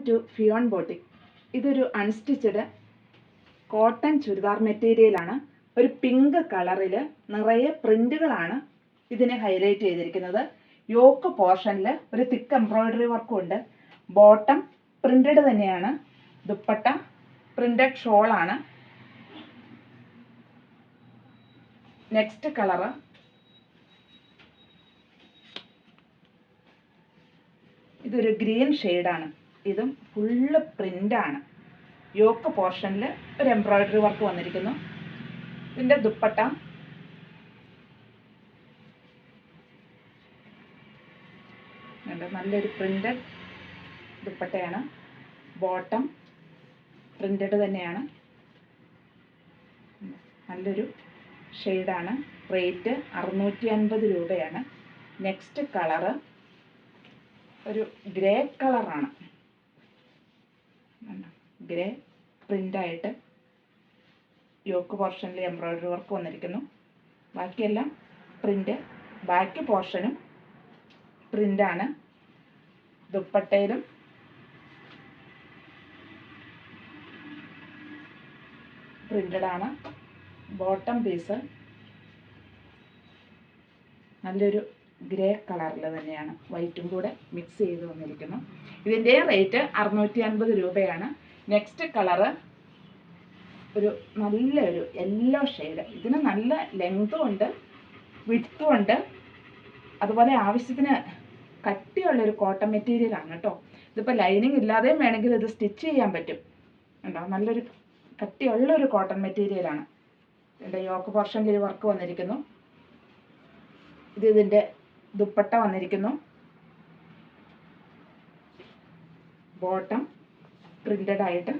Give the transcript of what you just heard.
To Fion boutique. ഇതൊരു unstitched cotton churidar മെറ്റീരിയലാണ്. ഒരു പിങ്ക് കളറിൽ നിറയെ പ്രിന്റുകളാണ് ഇതിനെ ഹൈലൈറ്റ് ചെയ്തിരിക്കുന്നത്. യോക്ക് പോർഷനിൽ ഒരു തിക്ക് എംബ്രോയിഡറി വർക്കും ഉണ്ട്. ബോട്ടം പ്രിന്റഡ് തന്നെയാണ്. ദുപ്പട്ട പ്രിന്റഡ് ഷോളാണ്. നെക്സ്റ്റ് കളറ് ഇതൊരു ഗ്രീൻ ഷെയ്ഡാണ്. ഇതും ഫുള്ള് പ്രിൻ്റാണ്. യോക്ക് പോർഷനിൽ ഒരു എംബ്രോയിഡറി വർക്ക് വന്നിരിക്കുന്നു. ഇതിൻ്റെ ദുപ്പട്ട നല്ലൊരു പ്രിൻ്റഡ് ദുപ്പട്ടയാണ്. ബോട്ടം പ്രിൻ്റഡ് തന്നെയാണ്. നല്ലൊരു ഷെയ്ഡാണ്. റേറ്റ് 650 രൂപയാണ്. നെക്സ്റ്റ് കളറ് ഒരു ഗ്രേ കളറാണ്. ഗ്രേ പ്രിൻ്റായിട്ട് യോക്ക് പോർഷനിൽ എംബ്രോയിഡറി വർക്ക് വന്നിരിക്കുന്നു. ബാക്കിയെല്ലാം പ്രിൻ്റ്. ബാക്ക് പോർഷനും പ്രിൻ്റാണ്. ദുപ്പട്ടയിലും പ്രിൻ്റഡാണ്. ബോട്ടം പീസ് നല്ലൊരു ഗ്രേ കളറിൽ തന്നെയാണ്, വൈറ്റും കൂടെ മിക്സ് ചെയ്ത് വന്നിരിക്കുന്നു. ഇതിൻ്റെ റേറ്റ് 650 രൂപയാണ്. നെക്സ്റ്റ് കളറ് ഒരു നല്ലൊരു യെല്ലോ ഷെയ്ഡ്. ഇതിന് നല്ല ലെങ്തും ഉണ്ട്, വിഡ്ത്തും ഉണ്ട്. അതുപോലെ ആവശ്യത്തിന് കട്ടിയുള്ളൊരു കോട്ടൺ മെറ്റീരിയലാണ് കേട്ടോ. ഇതിപ്പോൾ ലൈനിങ് ഇല്ലാതെയും വേണമെങ്കിൽ ഇത് സ്റ്റിച്ച് ചെയ്യാൻ പറ്റും. ഉണ്ടോ, നല്ലൊരു കട്ടിയുള്ളൊരു കോട്ടൺ മെറ്റീരിയലാണ്. ഇതിൻ്റെ യോക്ക് പോർഷനിൽ വർക്ക് വന്നിരിക്കുന്നു. ഇതിൻ്റെ ദുപ്പട്ട വന്നിരിക്കുന്നു. ബോട്ടം പ്രിൻ്റഡ് ആയിട്ട്